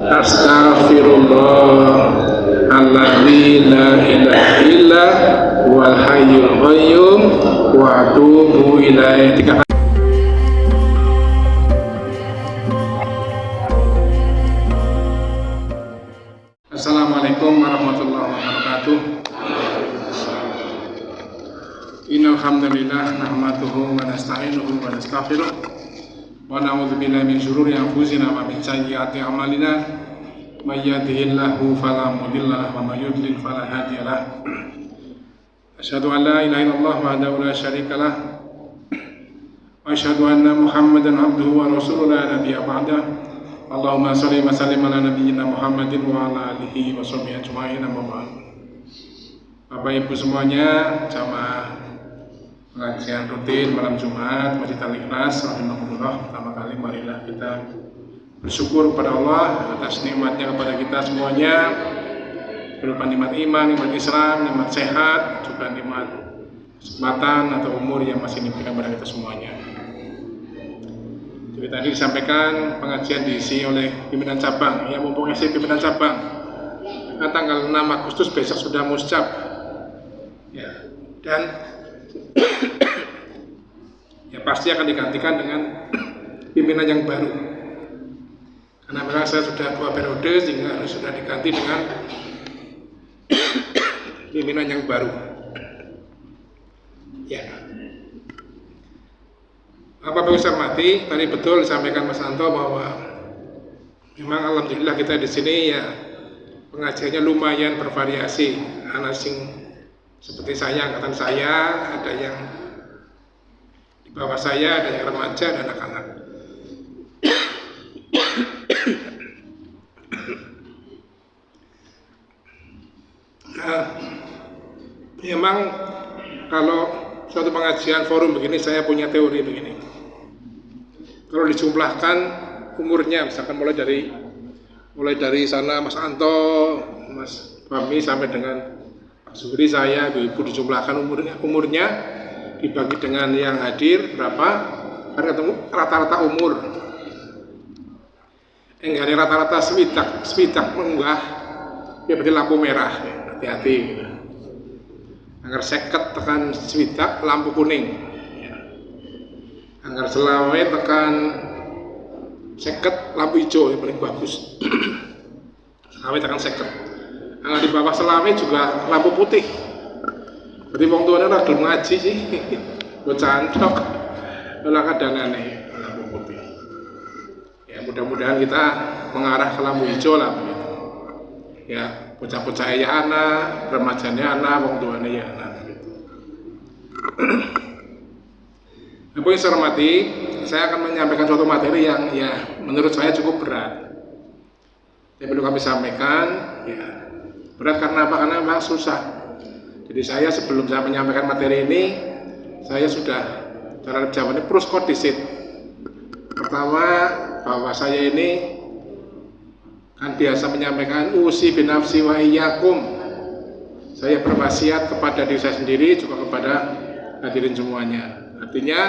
Astaghfirullah alladzi la ilaha illa huwal hayyul qayyum wa atubu ilaihi. Assalamualaikum warahmatullahi wabarakatuh. Innal hamdalillah nahmaduhu wa nasta'inuhu wa nastaghfiruh wa na'udzu billahi min syururi anfusina wa min sayyiati a'malina may yahdihillahu fala mudilla lahu wa may yudlil fala hadiya lahu. Asyhadu an la ilaha illallah wahdahu la syarika lah wa asyhadu anna Muhammadan abduhu wa rasuluhu la nabiyya ba'dah. Allahumma shalli wa sallim ala nabiyyina Muhammadin wa ala alihi wa sahbihi ajma'in. Amma ba'd. Bapak Ibu semuanya, jamaah pengajian rutin malam Jumat Masjid Al-Ikhlas rahimahullah, pertama kali marilah kita bersyukur kepada Allah atas nikmatnya kepada kita semuanya, berupa nikmat iman, nikmat Islam, nikmat sehat, juga nikmat kesempatan atau umur yang masih diberikan kepada kita semuanya. Jadi tadi disampaikan pengajian diisi oleh pimpinan cabang, yang mumpung isi pimpinan cabang. Nah, tanggal 6 Agustus besok sudah muscab, ya, dan ya pasti akan digantikan dengan pimpinan yang baru. Karena memang saya sudah 2 periode sehingga harus sudah diganti dengan pimpinan yang baru. Ya. Apa perlu saya hormati, tadi betul disampaikan Mas Anto bahwa memang alhamdulillah kita di sini ya pengajiannya lumayan bervariasi. Anak sing seperti saya, angkatan saya, ada yang di bawah saya, ada yang remaja dan anak-anak. Nah, memang kalau suatu pengajian forum begini, saya punya teori begini. Kalau dijumlahkan umurnya, misalkan mulai dari sana Mas Anto, Mas Fahmi sampai dengan Zuhri, saya, ibu dijumlahkan umurnya dibagi dengan yang hadir berapa, kan ketemu rata-rata umur. Enggak ada rata-rata swidak mengunggah, ya berarti lampu merah, ya, hati-hati. Gitu. Anggar seket tekan swidak lampu kuning, ya. Anggar selawe tekan seket lampu hijau, yang paling bagus. Selawe tekan seket. Anggar di bawah selawe juga lampu putih. Berarti wong tuane ora gelem ngaji sih. Go cantok. Ora kadangane lampu putih. Ya mudah-mudahan kita mengarah ke lampu hijau lah begitu. Ya, bocah-bocah ya anak, remajane anak, wong tuane ya anak gitu. Nah, yang saya hormati, saya akan menyampaikan suatu materi yang ya menurut saya cukup berat. Yang perlu kami sampaikan, ya berat karena apa? Karena memang susah. Jadi saya sebelum saya menyampaikan materi ini, saya sudah cara jawabannya proskodisit. Pertama, bahwa saya ini kan biasa menyampaikan usi binafsi wa iyyakum. Saya berwasiat kepada diri saya sendiri, juga kepada hadirin semuanya. Artinya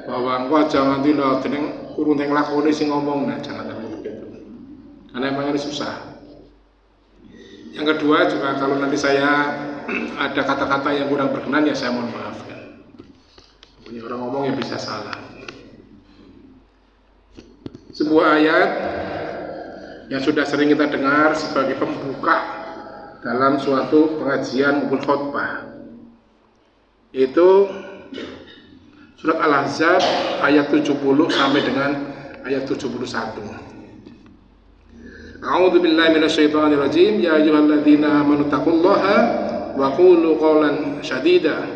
bahwa engkau jangan tidak dengan urung yang lakoni sing ngomong, nah jangan begitu. Karena memang ini susah. Yang kedua juga kalau nanti saya ada kata-kata yang kurang berkenan ya saya mohon maaf ya. Punya orang ngomong yang bisa salah. Sebuah ayat yang sudah sering kita dengar sebagai pembuka dalam suatu pengajian maupun khotbah, yaitu surat Al-Ahzab ayat 70 sampai dengan ayat 71. A'udzu billahi minasyaitonir rajim. Ya ayyuhalladzina amanu taqullaha wa qulu qawlan sadida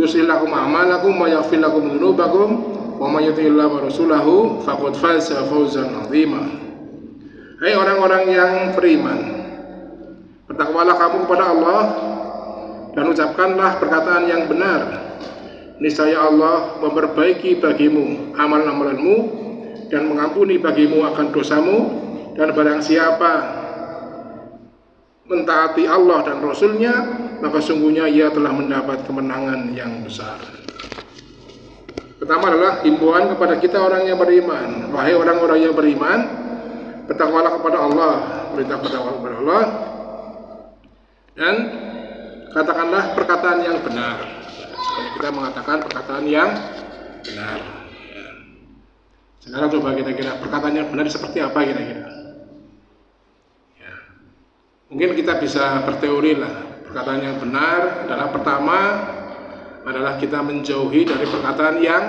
yuslih lakum a'malakum wa yaghfir lakum dzunubakum wa may yuti'illah wa rasulahu faqad faza fawzan 'azima. Hai orang-orang yang beriman, bertakwalah kamu kepada Allah dan ucapkanlah perkataan yang benar. Niscaya Allah memperbaiki bagimu amalan-amalanmu dan mengampuni bagimu akan dosamu. Dan barang siapa mentaati Allah dan Rasulnya, maka sungguhnya ia telah mendapat kemenangan yang besar. Pertama adalah himbauan kepada kita orang yang beriman. Wahai orang-orang yang beriman, bertakwalah kepada Allah, perintah bertakwalah kepada Allah, dan katakanlah perkataan yang benar. Supaya kita mengatakan perkataan yang benar. Ya. Sekarang coba kira-kira perkataan yang benar seperti apa kira-kira? Ya. Mungkin kita bisa berteori lah. Perkataan yang benar adalah pertama adalah kita menjauhi dari perkataan yang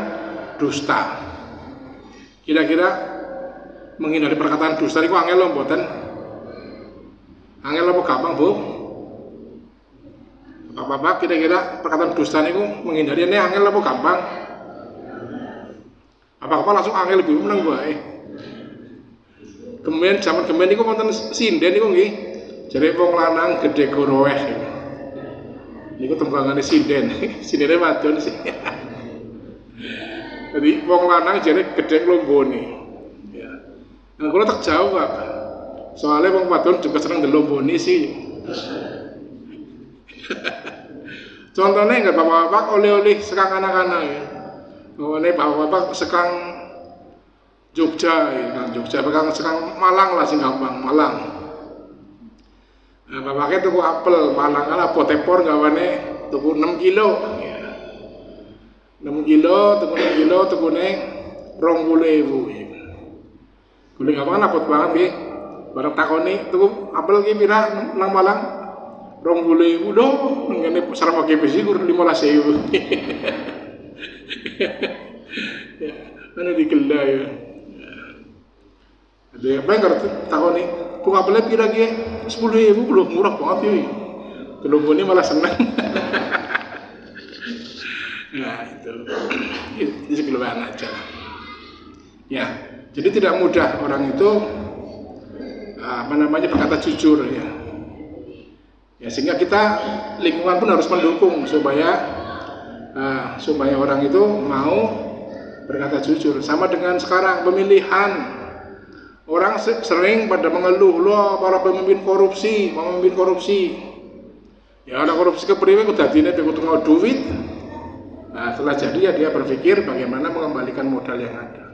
dusta. Kira-kira menghindari perkataan dusta itu angel lho mboten? Angel apa gampang, Bu? Bapak-bapak kira-kira perkataan dusta niku menghindari ini angel apa gampang? Bapak-bapak langsung angel lebih menang bae. Kemudian zaman kemudian niku wonten sinden niku nggih. Jare wong lanang gedhe goroeh. Niku tembangane sinden. Sindene wadon sih. Jadi wong lanang jare gedhe lombone. Ya. Nah, kula tak jauh, Pak. Soalnya wong wadon juga seneng ndelomboni sih. Contohnya enggak bapak-bapak oleh-oleh sekang anak-anak ya. Oleh bapak-bapak sekang Jogja ya, kan Jogja sekang Malang lah sing gampang, Malang. Nah, bapaknya tuku apel, Malang kan apa tepor gawane tuku 6 kilo ya. 6 kilo, tukune 20.000 ya. Kuwi gampang apot banget nggih. Bareng takoni tuku apel ki pira nang Malang? 20.000 dong, ngene sareng pakai besi kur 15.000. Ya, ana dikela ya. Ada apa yang ngerti takon nih? Kok apelnya pira ki? 10.000 belum murah banget ya. Kelompok ini malah senang. Nah itu sekiloan aja. Ya, jadi tidak mudah orang itu berkata jujur ya. Ya, sehingga kita lingkungan pun harus mendukung supaya orang itu mau berkata jujur. Sama dengan sekarang pemilihan, orang sering pada mengeluh, loh para pemimpin korupsi. Ya ada korupsi kepriwe kudadine tengok duit. Nah setelah jadi ya dia berpikir bagaimana mengembalikan modal yang ada.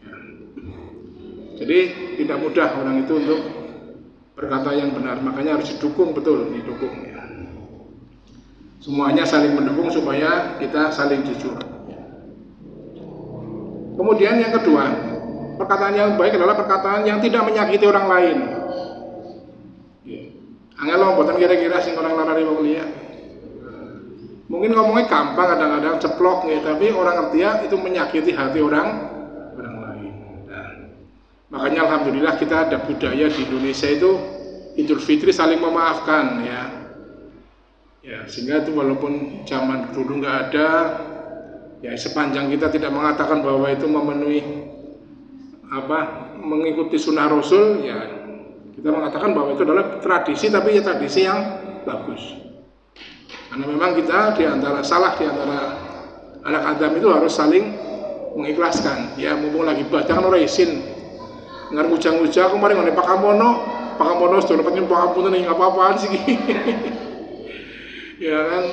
Ya. Jadi tidak mudah orang itu untuk berkata yang benar, makanya harus didukung ya. Semuanya saling mendukung supaya kita saling jujur. Kemudian yang kedua, perkataan yang baik adalah perkataan yang tidak menyakiti orang lain. Angel lo mboten kira-kira sing orang larang wong liya. Mungkin ngomongnya gampang kadang-kadang ceplok ya, tapi orang ngerti ya itu menyakiti hati orang lain. Nah, makanya alhamdulillah kita ada budaya di Indonesia itu Idul Fitri saling memaafkan ya. Ya, sehingga itu walaupun zaman dulu nggak ada, ya sepanjang kita tidak mengatakan bahwa itu memenuhi mengikuti sunnah Rasul, ya kita mengatakan bahwa itu adalah tradisi, tapi ya tradisi yang bagus. Karena memang kita salah di antara anak Adam itu harus saling mengikhlaskan. Ya mumpung lagi baca kan ora isin. Ngar ujang-ujang kemarin ngene Pak Kamono sudah dapat pangapunten ning apa-apaan sih. Ya kan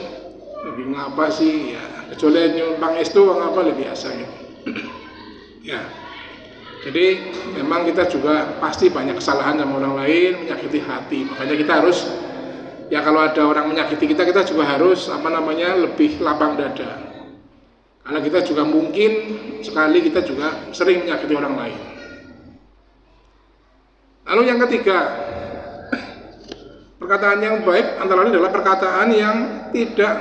lagi ngapa sih ya, kecuali nyumbang estu ngapa lebih biasa gitu. Ya. Jadi memang kita juga pasti banyak kesalahan sama orang lain, menyakiti hati. Makanya kita harus ya kalau ada orang menyakiti kita juga harus lebih lapang dada. Karena kita juga mungkin sekali kita juga sering menyakiti orang lain. Lalu yang ketiga, perkataan yang baik antara lain adalah perkataan yang tidak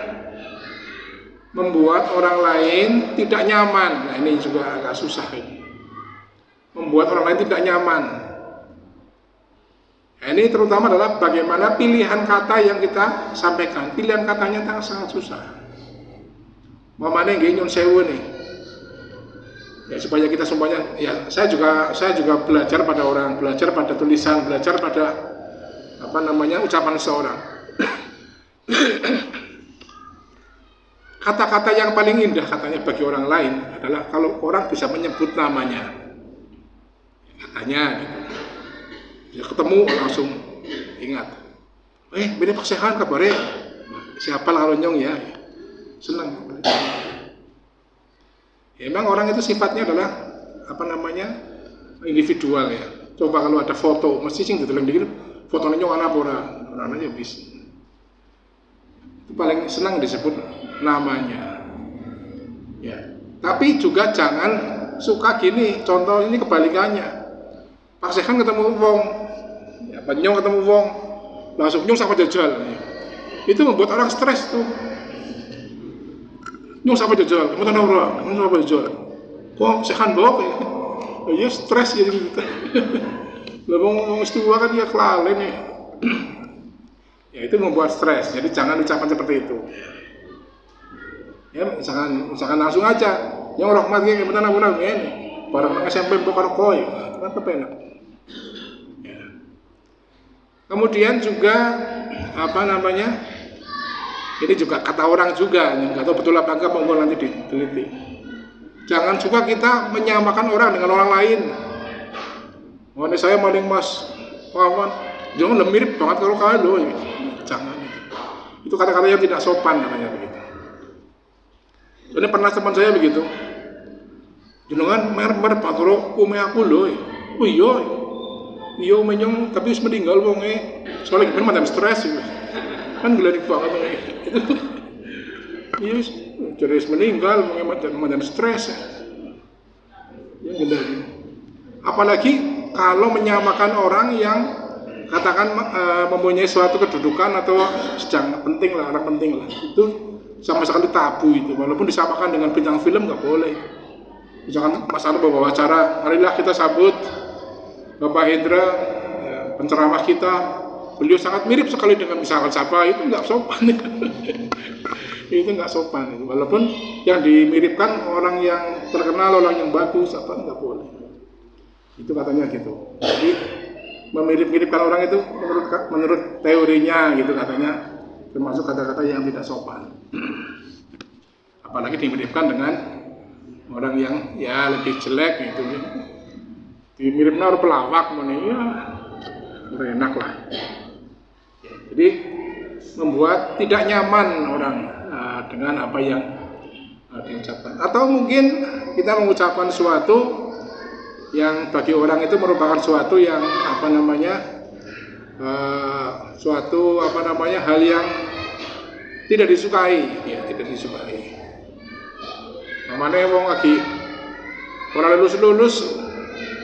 membuat orang lain tidak nyaman. Nah ini juga agak susah ini. Membuat orang lain tidak nyaman. Nah, ini terutama adalah bagaimana pilihan kata yang kita sampaikan. Pilihan katanya sangat susah. Mamane nggih nyun sewu nih. Ya supaya kita semuanya ya saya juga belajar pada tulisan, belajar pada ucapan seorang. Kata-kata yang paling indah katanya bagi orang lain adalah kalau orang bisa menyebut namanya. Katanya gitu. Ya ketemu langsung ingat. Bini Pak Sehan kabare. Siapa lah nyong ya. Senang. Ya, emang orang itu sifatnya adalah individual ya. Coba kalau ada foto, mesti sing diteleng dikit fotonya nyong ana apa ora aja bisa. Itu paling senang disebut namanya. Ya. Tapi juga jangan suka gini, contoh ini kebalikannya. Pak Sehan ketemu wong, ya, Pak Nyong ketemu wong, langsung nyong sama jajal. Itu membuat orang stres tuh. Nyong sama jajal, kamu tahu ora? Nyong sama jajal. Kok Sehan bawa ya? Ya stres ya gitu. Lah wong istiwa kan dia kelalen nih. Ya itu membuat stres. Jadi jangan ucapan seperti itu. Ya misalkan langsung aja. Yang rahmat ge bener bener ngene. Barang SMP bukan koi. Kan kepenak. Ya. Kemudian juga apa namanya? Ini juga kata orang juga, nggak tahu betul apa enggak, monggo nanti diteliti. Jangan suka kita menyamakan orang dengan orang lain. Oh ini saya maling mas, paman, jangan mirip banget kalau kalian loh. Jangan. Itu kata-kata yang tidak sopan namanya begitu. Ini pernah teman saya begitu. Jenengan mer patro ume aku loh. Oh iya menyong tapi wis meninggal wonge. Soalnya gimana macam stres gitu. Kan geladik banget itu. Iya jadi meninggal macam stres. Ya geladik. Apalagi kalau menyamakan orang yang katakan mempunyai suatu kedudukan atau sedang penting lah, orang penting lah, itu sama sekali tabu itu. Walaupun disamakan dengan bintang film nggak boleh. Misalkan Mas Anu bawa acara, marilah kita sambut Bapak Hendra, penceramah kita. Beliau sangat mirip sekali dengan misalkan siapa, itu nggak sopan. Itu nggak sopan. Walaupun yang dimiripkan orang yang terkenal, orang yang bagus, apa nggak boleh. Itu katanya gitu. Jadi memirip-miripkan orang itu menurut teorinya gitu katanya termasuk kata-kata yang tidak sopan. Apalagi dimiripkan dengan orang yang ya lebih jelek gitu. Dimiripnya orang pelawak ya enak lah. Jadi membuat tidak nyaman orang dengan apa yang diucapkan. Atau mungkin kita mengucapkan sesuatu yang bagi orang itu merupakan suatu yang apa namanya hal yang tidak disukai, ya tidak disukai. Namanya wong lagi orang lulus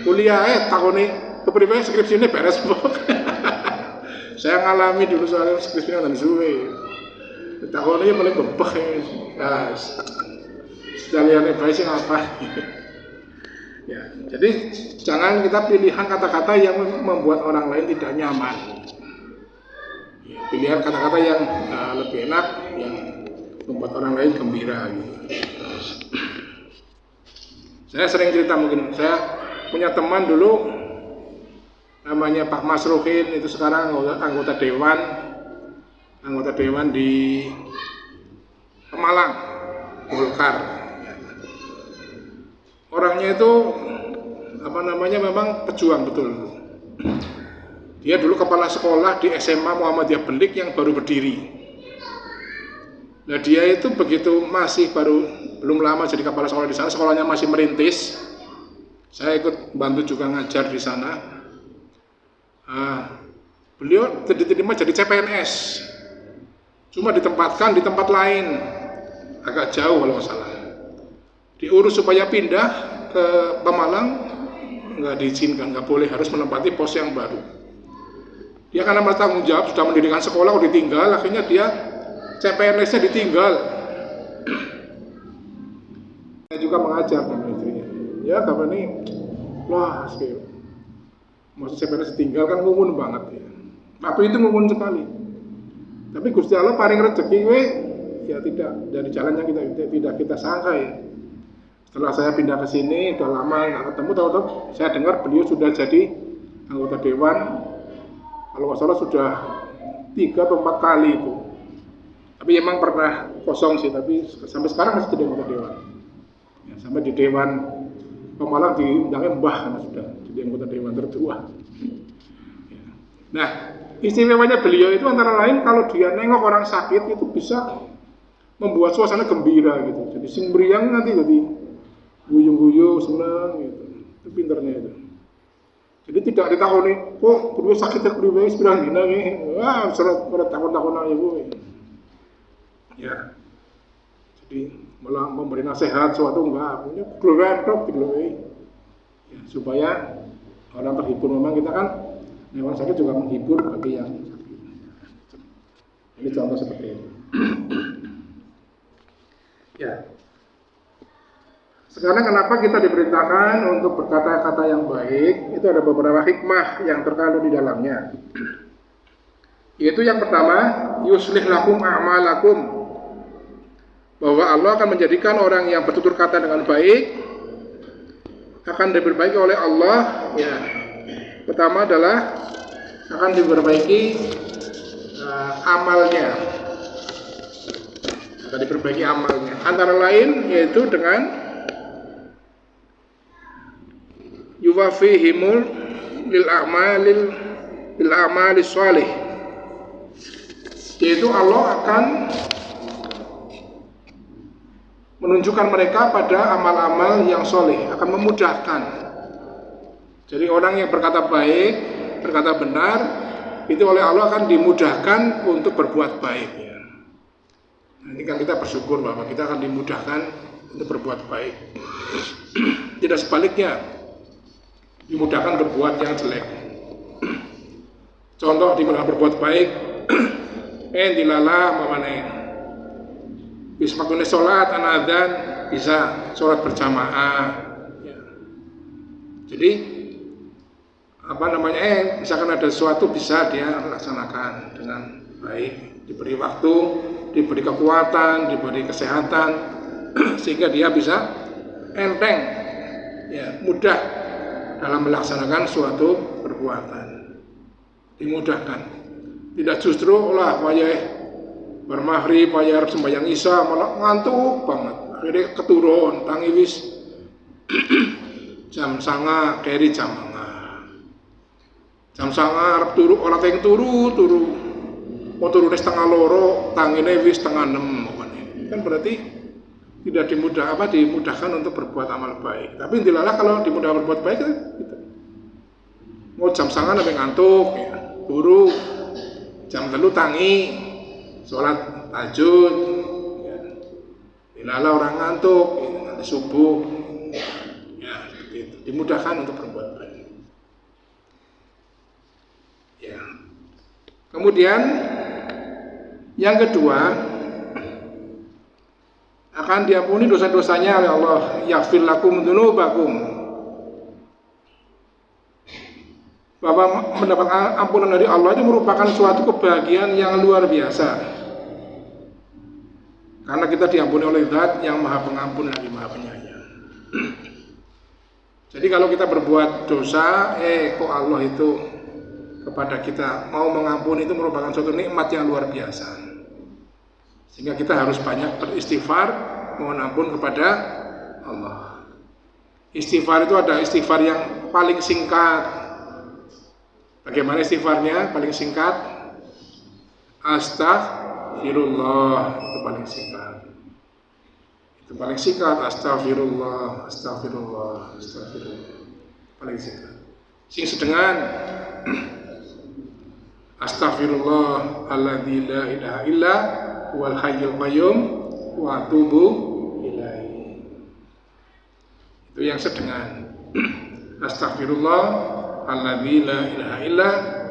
kuliah takoni kepriwe skripsinya beres mbok. Saya ngalami dulu soalnya skripsinya nggak disuwe. Takoni paling bebek ya. Sekalian baik sih apa? Ya, jadi jangan kita pilihan kata-kata yang membuat orang lain tidak nyaman. Ya, pilihan kata-kata yang lebih enak, yang membuat orang lain gembira. Gitu. Saya sering cerita mungkin, saya punya teman dulu namanya Pak Masruhin, itu sekarang anggota dewan di Pemalang, Golkar. Orangnya itu memang pejuang betul. Dia dulu kepala sekolah di SMA Muhammadiyah Belik yang baru berdiri. Nah dia itu begitu masih belum lama jadi kepala sekolah di sana, sekolahnya masih merintis. Saya ikut bantu juga ngajar di sana. Beliau diterima jadi CPNS. Cuma ditempatkan di tempat lain, agak jauh kalau nggak salah. Diurus supaya pindah ke Pemalang, nggak diizinkan, nggak boleh, harus menempati pos yang baru. Dia karena bertanggung jawab sudah mendirikan sekolah, kok ditinggal, akhirnya dia CPNS-nya ditinggal. Saya juga mengajar dengan istrinya. Ya karena ini, wah, maksud CPNS ditinggal kan ngumun banget ya. Tapi itu ngumun sekali. Tapi Gusti Allah paling rezeki ya tidak dari jalan yang tidak kita sangka ya. Setelah saya pindah ke sini, udah lama nggak ketemu, tahu-tahu saya dengar beliau sudah jadi anggota dewan. Kalau nggak salah sudah 3 atau 4 kali itu. Tapi emang pernah kosong sih, tapi sampai sekarang masih jadi anggota dewan. Ya, sampai di dewan Pemalang diundangnya mbah karena sudah jadi anggota dewan tertua. Ya. Nah, istimewanya beliau itu antara lain kalau dia nengok orang sakit itu bisa membuat suasana gembira gitu. Jadi sing meriang nanti jadi guyung-guyung senang gitu. Itu pinternya itu. Jadi tidak ditakoni, kok kudu sakit kudu sepirang dina nggih. Wah, ora takon-takon ae Bu. Ya. Jadi malah memberi nasihat suatu enggak, punya keluar tok gitu ya, supaya orang terhibur. Memang kita kan hewan sakit juga menghibur bagi yang sakit. Ini contoh seperti ini. Ya. Sekarang kenapa kita diperintahkan untuk berkata-kata yang baik? Itu ada beberapa hikmah yang terkandung di dalamnya. Yaitu yang pertama, yuslih lakum a'malakum. Bahwa Allah akan menjadikan orang yang bertutur kata dengan baik akan diperbaiki oleh Allah. Ya. Pertama adalah akan diperbaiki amalnya. Akan diperbaiki amalnya. Antara lain yaitu dengan yuwafihimul lil a'malis shalih, yaitu Allah akan menunjukkan mereka pada amal-amal yang soleh, akan memudahkan. Jadi orang yang berkata baik, berkata benar, itu oleh Allah akan dimudahkan untuk berbuat baik. Nah, ini kan kita bersyukur bahwa kita akan dimudahkan untuk berbuat baik. Tidak sebaliknya, dimudahkan berbuat yang jelek. Contoh dimudahkan berbuat baik, dilala mamane. Bisa maknanya sholat, adzan, bisa sholat berjamaah. Ya. Jadi misalkan ada sesuatu bisa dia laksanakan dengan baik, diberi waktu, diberi kekuatan, diberi kesehatan, sehingga dia bisa enteng, ya, mudah dalam melaksanakan suatu perbuatan, dimudahkan. Tidak justru payah bermaghrib, payah sembahyang isya malah ngantuk banget, akhirnya keturun tangi wis jam 09.00 keri jam 09.00 arep turu ora teng turu mau turune 3:30 tangine wis 5:30 kan berarti tidak dimudahkan untuk berbuat amal baik. Tapi intilah kalau dimudahkan berbuat baik gitu. Mau jam 09.00 sampai ngantuk ya, turu jam 3 tangi sholat tahajud ya. Dilala orang ngantuk ya, nanti subuh ya, gitu. Dimudahkan untuk berbuat baik ya. Kemudian yang kedua, akan diampuni dosa-dosanya oleh Allah. Yaghfir lakum dzunubakum. Bahwa mendapat ampunan dari Allah itu merupakan suatu kebahagiaan yang luar biasa. Karena kita diampuni oleh Zat yang Maha Pengampun lagi Maha Penyayang. Jadi kalau kita berbuat dosa, kok Allah itu kepada kita mau mengampuni, itu merupakan suatu nikmat yang luar biasa. Sehingga kita harus banyak beristighfar, mohon ampun kepada Allah. Istighfar itu ada istighfar yang paling singkat. Bagaimana istighfarnya? Paling singkat, astaghfirullah, itu paling singkat. Itu paling singkat, astaghfirullah, astaghfirullah, astaghfirullah. Paling singkat. Sing sedengan, astaghfirullah alladzi la ilaha illa wal hayyul qayyum wa atubu ilaihi. Itu yang sedengan. Astaghfirullah alladzi la ilaha illa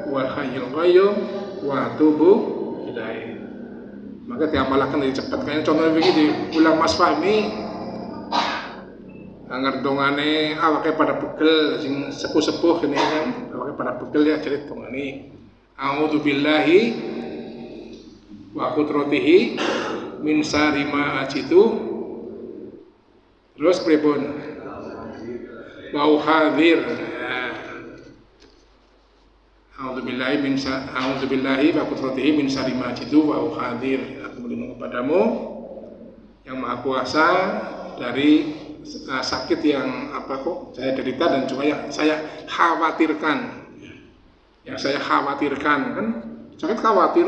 wal hayyul qayyum wa atubu ilaihi. Maka diamalkan dari cepat. Kayaknya contohnya begini, ulang Mas Fahmi anggar dongane awake pada pegel sing sepuh-sepuh ini kan, awake pada pegel ya, jadi dongane a'udzu billahi wa qudratihi min syarri ma ajidu. Terus pripun? Wa hadir. A'udzu billahi wa qudratihi min syarri ma ajidu wa hadir. Aku berlindung kepadamu yang Maha Kuasa dari sakit yang saya derita dan juga yang saya khawatirkan. Yang saya khawatirkan kan sakit khawatir,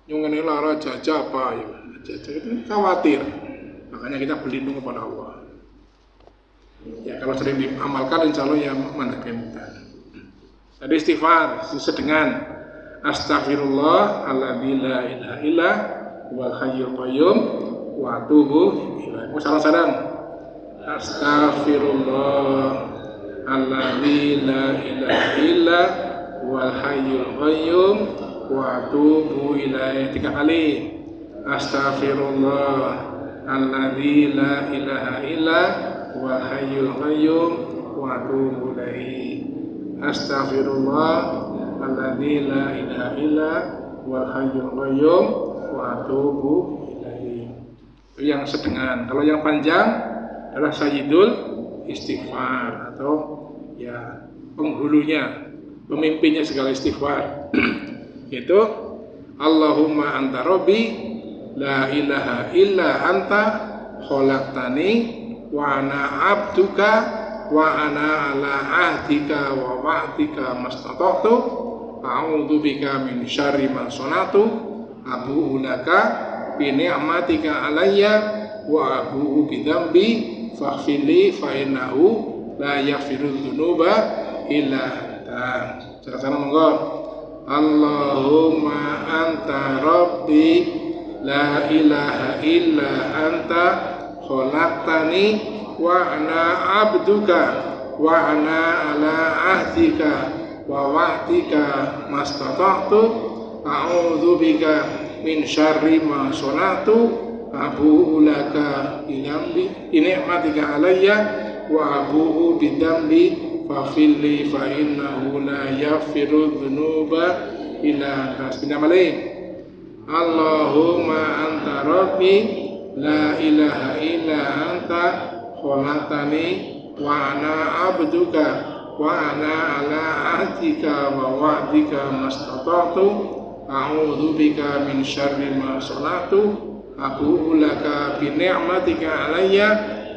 nyungene lara jajah apa ya, jajah itu khawatir, makanya kita berlindung kepada Allah ya. Kalau sering diamalkan insya Allah ya mantap mudah. Jadi istighfar sedengan. Astaghfirullah alladzi la ilaha illa wal hayyul qayyum wa atubu ilaihi. Salam-salam. Astaghfirullah alladzi la ilaha illa wal hayyul qayyum wa atubu ilaihi. 3 kali. Astaghfirullah alladzi la ilaha illa wal hayyul qayyum wa atubu ilaihi. Astaghfirullah alladzi la ilaha illa wal hayyul qayyum wa atubu ilaihi. Itu yang sedengan. Kalau yang panjang adalah sayyidul istighfar atau ya penghulunya, pemimpinnya segala istighfar. Yaitu Allahumma anta rabbi la ilaha illa anta khalaqtani wa ana abduka wa ana ala ahdika wa wa'dika mastata'tu a'udzu bika min syarri ma sanatu abu'u laka bi ni'matika alayya wa abu'u bi dzambi faghfirli fa innahu la yaghfiru dzunuba illa anta. Cara-cara monggo. Allahumma anta rabbi la ilaha illa anta khalaqtani wa ana abduka wa ana ala ahdika wa wa'dika mastata'tu a'udzu bika min syarri ma sanatu abu'u laka bi ni'matika alayya wa abu'u bi dzambi faghfirli fa innahu la yaghfiru dzunuba illa anta. Allahumma anta rabbi la ilaha illa anta khalaqtani wa ana abduka wa ana ala ahdika wa wa'dika mastata'tu a'udzu bika min syarri ma sanatu abu'u laka bi ni'matika alayya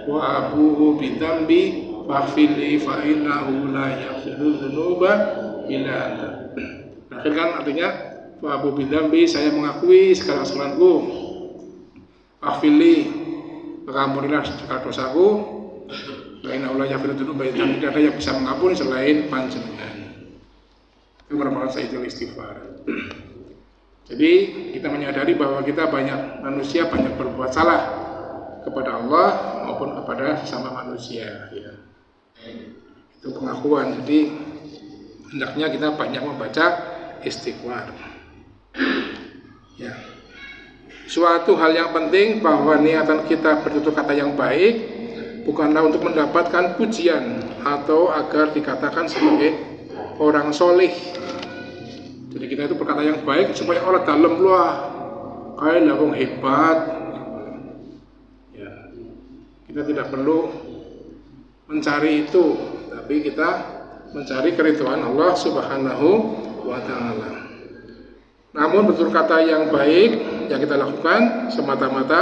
wa abu'u bi dzambi faghfirli fa innahu la yaghfiru dzunuba illa anta. Akhir kan artinya wa abu'u bi dzambi, saya mengakui segala kesalahanku. Faghfirli, mengampunilah segala dosaku. Wa innahu la yaghfiru dzunuba illa anta. Tidak ada yang bisa mengampuni selain Panjenengan. Itu merupakan sayyidul istighfar. Jadi kita menyadari bahwa kita banyak manusia banyak berbuat salah kepada Allah maupun kepada sesama manusia. Ya. Itu pengakuan. Jadi hendaknya kita banyak membaca istighfar. Ya. Suatu hal yang penting bahwa niatan kita bertutur kata yang baik bukanlah untuk mendapatkan pujian atau agar dikatakan sebagai orang soleh. Jadi kita itu berkata yang baik supaya orang dalam luah kayak orang hebat. Ya. Kita tidak perlu mencari itu, tapi kita mencari keridhaan Allah Subhanahu wa taala. Namun betul kata yang baik yang kita lakukan semata-mata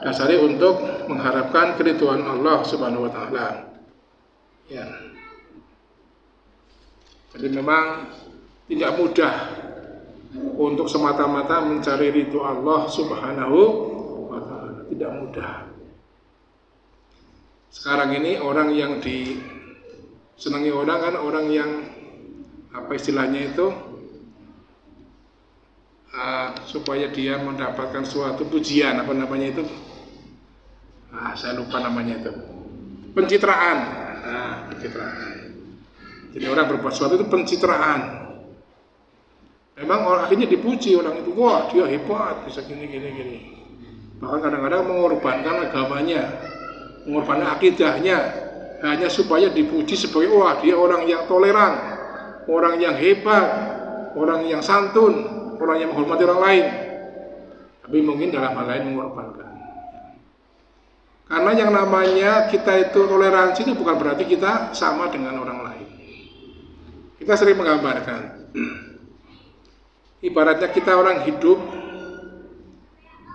dasari untuk mengharapkan keridhaan Allah Subhanahu wa taala. Ya. Jadi memang tidak mudah untuk semata-mata mencari ridho Allah Subhanahu wa taala, tidak mudah. Sekarang ini orang yang disenangi orang kan orang yang apa istilahnya itu supaya dia mendapatkan suatu pujian, apa namanya itu? Saya lupa namanya itu. Pencitraan. Pencitraan. Jadi orang berbuat sesuatu itu pencitraan. Memang orang akhirnya dipuji orang itu, wah dia hebat, bisa gini. Bahkan kadang-kadang mengorbankan agamanya, mengorbankan akidahnya, hanya supaya dipuji sebagai wah dia orang yang toleran, orang yang hebat, orang yang santun, orang yang menghormati orang lain. Tapi mungkin dalam hal lain mengorbankan. Karena yang namanya kita itu toleransi itu bukan berarti kita sama dengan orang lain. Kita sering menggambarkan, ibaratnya kita orang hidup,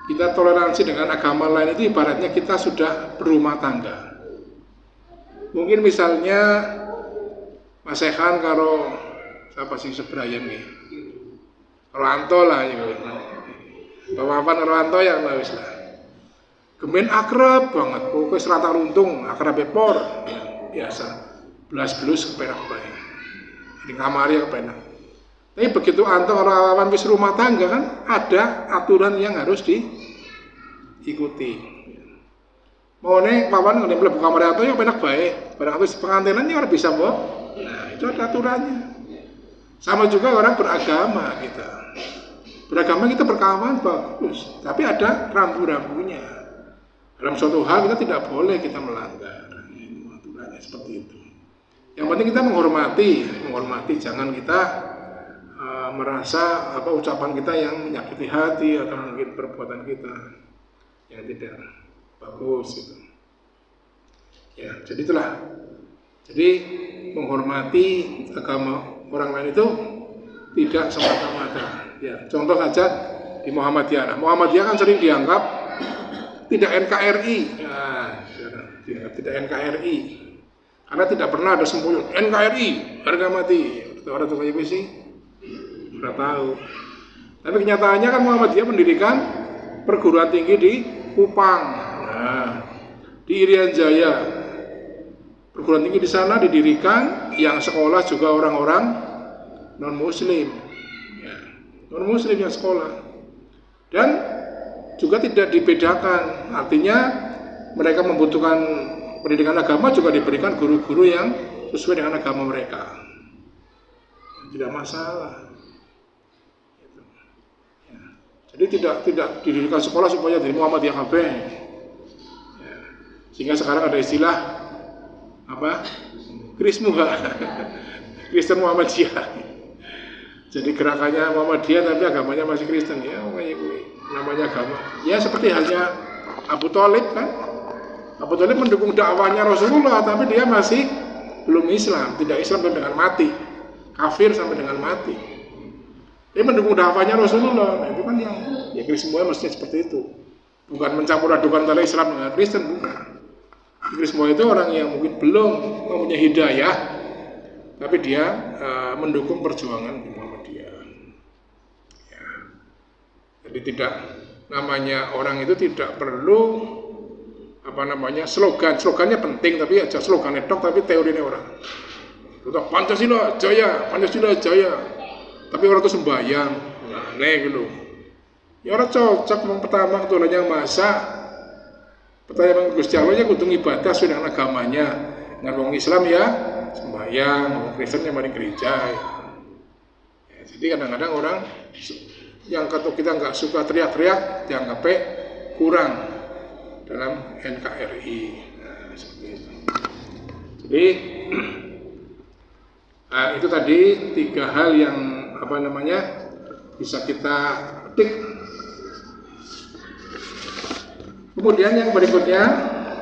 kita toleransi dengan agama lain itu ibaratnya kita sudah berumah tangga. Mungkin misalnya Mas Ehan karo siapa sih sebrayan nih, Roanto lah ya, Bapak Roanto yang wis lah, gemen akrab banget, pokoknya serata runtung, akrab epor, ya, biasa, belas belus keperak baik. di kamar ya kepenak. Tapi begitu antuk orang wis rumah tangga kan ada aturan yang harus diikuti. Mau nih pawan nggak mlebu kamar atau ya penak baik. Barang itu pengantinan ya orang bisa boh. Nah itu ada aturannya. Sama juga orang beragama kita. Beragama kita berkawan bagus, tapi ada rambu-rambunya. Dalam suatu hal kita tidak boleh kita melanggar. Aturannya seperti itu. Yang penting kita menghormati, jangan kita merasa ucapan kita yang menyakiti hati atau mungkin perbuatan kita yang tidak bagus gitu. Ya, jadi itulah. Jadi menghormati agama orang lain itu tidak semata-mata. Ya, contoh saja di Muhammadiyah. Nah, Muhammadiyah kan sering dianggap tidak NKRI. Nah, tidak NKRI. Karena tidak pernah ada semboyan NKRI, harga mati. Orang tua ibu sih sudah tahu. Tapi kenyataannya kan Muhammadiyah mendirikan perguruan tinggi di Kupang. Nah, di Irian Jaya. Perguruan tinggi di sana didirikan, yang sekolah juga orang-orang non-muslim. Ya, non-muslim yang sekolah. Dan juga tidak dibedakan. Artinya mereka membutuhkan pendidikan agama juga diberikan guru-guru yang sesuai dengan agama mereka. Tidak masalah. Ya. Jadi tidak didirikan sekolah supaya dari Muhammadiyah KB. Ya. Sehingga sekarang ada istilah Krismuha, Kristen Muhammadiyah. Jadi gerakannya Muhammadiyah tapi agamanya masih Kristen ya, namanya agama. Ya seperti halnya Abu Thalib kan. Abu Thalib mendukung dakwahnya Rasulullah tapi dia masih belum Islam, tidak Islam sampai dengan mati, kafir sampai dengan mati. Dia mendukung dakwahnya Rasulullah. Nah, itu kan yang Krismuha mestinya seperti itu. Bukan mencampur adukan antara Islam dengan Kristen, bukan. Krismuha itu orang yang mungkin belum mempunyai hidayah, tapi dia mendukung perjuangan Muhammadiyah. Ya. Jadi tidak namanya orang itu tidak perlu slogannya penting tapi aja slogannya tok tapi teorinya orang. Tetap Pancasila jaya, tapi orang itu sembahyang, aneh gitu. Ya orang cocok pertama keturunannya masa pertanyaan Gusti Allah nya kudu ibadah sesuai dengan agamanya. Dengan orang Islam ya sembahyang, orang Kristen yang mari gereja. Ya, jadi kadang-kadang orang yang kata kita nggak suka teriak-teriak dianggap kurang dalam NKRI. Nah, seperti itu. Jadi itu tadi 3 hal yang bisa kita petik. Kemudian yang berikutnya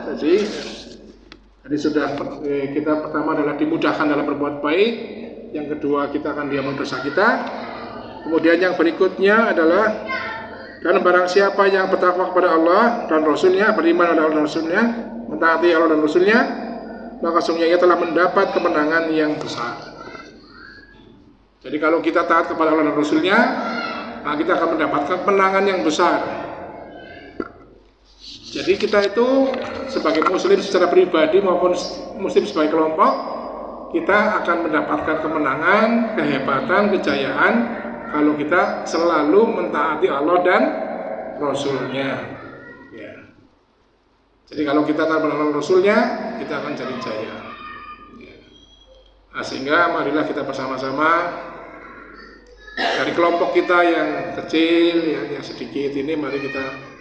tadi sudah kita pertama adalah dimudahkan dalam berbuat baik, yang kedua kita akan diampuni dosa kita. Kemudian yang berikutnya adalah dan barang siapa yang bertakwa kepada Allah dan Rasulnya, beriman kepada Allah dan Rasulnya, mentaati Allah dan Rasulnya, maka sungguhnya ia telah mendapat kemenangan yang besar. Jadi kalau kita taat kepada Allah dan Rasulnya, maka kita akan mendapatkan kemenangan yang besar. Jadi kita itu sebagai muslim secara pribadi maupun muslim sebagai kelompok, kita akan mendapatkan kemenangan, kehebatan, kejayaan kalau kita selalu mentaati Allah dan Rasulnya. Ya. Jadi kalau kita taat kepada Allah dan Rasulnya, kita akan jadi jaya. Ya. Nah, sehingga marilah kita bersama-sama dari kelompok kita yang kecil, yang sedikit ini, mari kita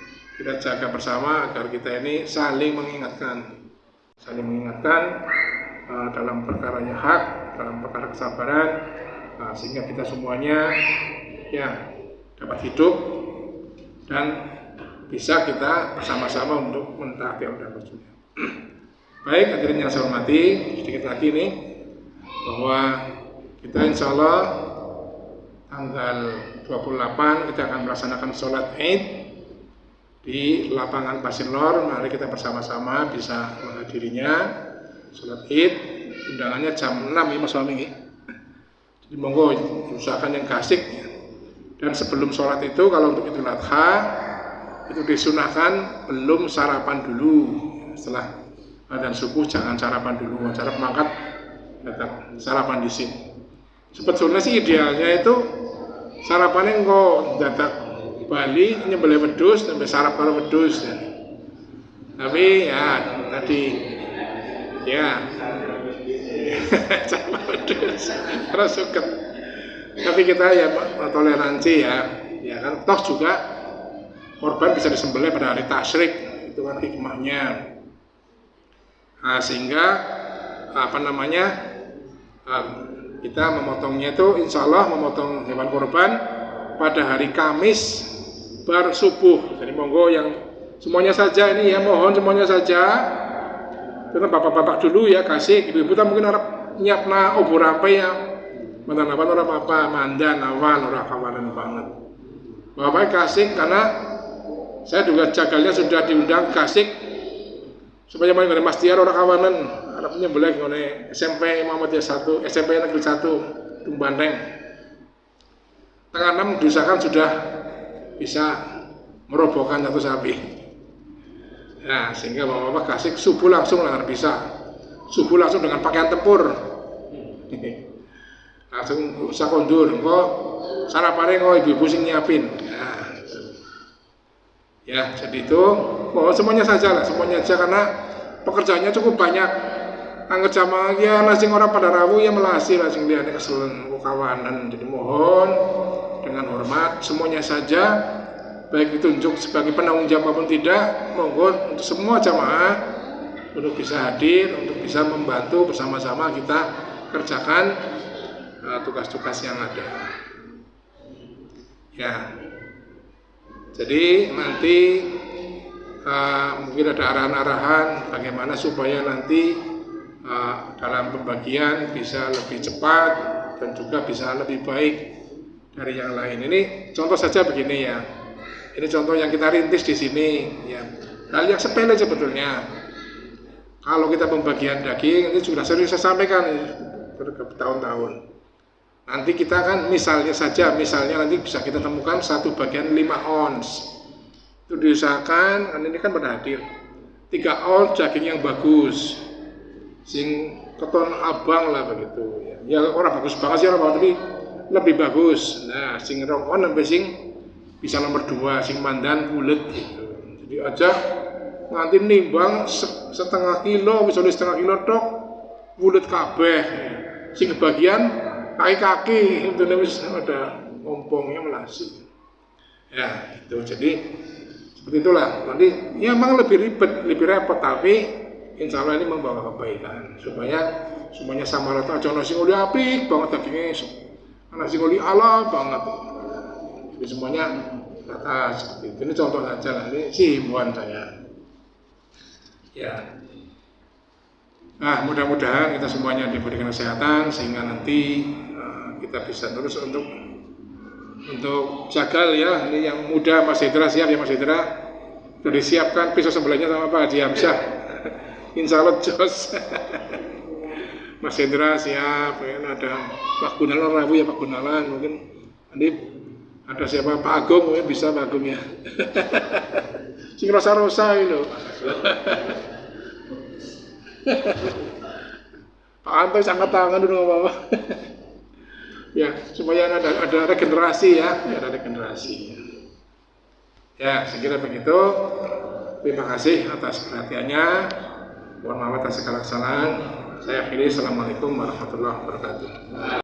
jaga bersama agar kita ini saling mengingatkan dalam perkaranya hak, dalam perkara kesabaran, sehingga kita semuanya ya dapat hidup dan bisa kita bersama-sama untuk mentaati Allah dan Rasulnya. Baik, hadirin yang saya hormati, sedikit lagi nih bahwa kita insya Allah tanggal 28 kita akan melaksanakan sholat Id di lapangan Pasir Lor. Mari kita bersama-sama bisa menghadirinya sholat Id. Undangannya jam 6 ya Mas Wami. Jadi monggo usahakan yang gasik. Dan sebelum sholat itu kalau untuk Idul Adha itu disunahkan belum sarapan dulu. Setelah adzan subuh jangan sarapan dulu. Cara pemangkat datang sarapan di sini. Sebetulnya sih idealnya itu sarapannya engko dadak Bali nyembelih wedhus sampai sarap karo wedhus ya. Tapi ya tadi ya sama wedhus terus suket. Tapi kita ya toleransi ya kan toh juga korban bisa disembelih pada hari tasyrik, itu kan hikmahnya. Nah, sehingga kita memotongnya itu insya Allah memotong hewan korban pada hari Kamis bar subuh. Jadi monggo yang semuanya saja ini ya, mohon semuanya saja. Karena bapak-bapak dulu ya kasih, ibu-ibu tak mungkin harap nyiapna obor apa ya, mantan orang apa mandan awan orang kawanan banget. Bapak kasih karena saya juga jagalnya sudah diundang kasih supaya main dengan Mas Tiar orang kawanan. Harapnya boleh ngone SMP Muhammadiyah 1, SMP Negeri 1 Tumbandeng. Tanggal 6 diusahakan sudah bisa merobohkan satu sapi. Ya, sehingga bapak-bapak kasih subuh langsung lah bisa. Subuh langsung dengan pakaian tempur. Langsung usah kondur, kok sarapannya kok ibu-ibu sing nyiapin. Ya, jadi itu mohon semuanya saja lah, semuanya saja karena pekerjaannya cukup banyak. Angger jamaah ya nasi orang pada rawu ya melasi lah sing liyane keselen kawanan. Jadi mohon dengan hormat semuanya saja, baik ditunjuk sebagai penanggung jawab maupun tidak, monggo untuk semua jamaah untuk bisa hadir, untuk bisa membantu bersama-sama kita kerjakan tugas-tugas yang ada. Ya, jadi nanti mungkin ada arahan-arahan bagaimana supaya nanti dalam pembagian bisa lebih cepat dan juga bisa lebih baik dari yang lain. Ini contoh saja begini ya. Ini contoh yang kita rintis di sini ya. Hal yang sepele sebetulnya. Kalau kita pembagian daging ini sudah sering saya sampaikan bertahun-tahun. Nanti kita kan misalnya nanti bisa kita temukan satu bagian 5 ons. Itu diusahakan, kan ini kan pada hadir 3 ons daging yang bagus. Sing keton abang lah begitu ya. Ya orang bagus banget sih orang, tapi lebih bagus. Nah, sing rong on sampai sing bisa nomor 2 sing mandan bulet gitu. Jadi aja nanti nimbang setengah kilo, misalnya setengah kilo tok bulet kabeh. Sing kebagian kaki-kaki itu wis ada ompongnya melasi. Ya, itu jadi seperti itulah. Nanti ya memang lebih ribet, lebih repot, tapi insya Allah ini membawa kebaikan supaya semuanya sama rata. Aja nasi ngoli apik banget dagingnya, nasi ngoli ala banget. Jadi semuanya rata seperti itu. Ini contoh saja lah. Ini sih himbauan saya. Ya. Nah, mudah-mudahan kita semuanya diberikan kesehatan sehingga nanti kita bisa terus untuk jagal ya. Ini yang muda Mas Hendra siap ya Mas Hendra. Sudah disiapkan pisau sebelahnya sama Pak Haji Hamzah. Insya Allah jos. Mas Hendra siap, ya, ada Pak Gunalan Rabu ya Pak Gunalan, mungkin nanti ada siapa Pak Agung mungkin bisa Pak Agung ya. Sing rosa-rosa itu. Pak Anto angkat tangan dulu nggak apa-apa. Ya supaya ada regenerasi ya, ada regenerasi. Ya, saya kira begitu. Terima kasih atas perhatiannya. Mohon maaf atas segala kesalahan. Saya akhiri. Assalamualaikum warahmatullahi wabarakatuh.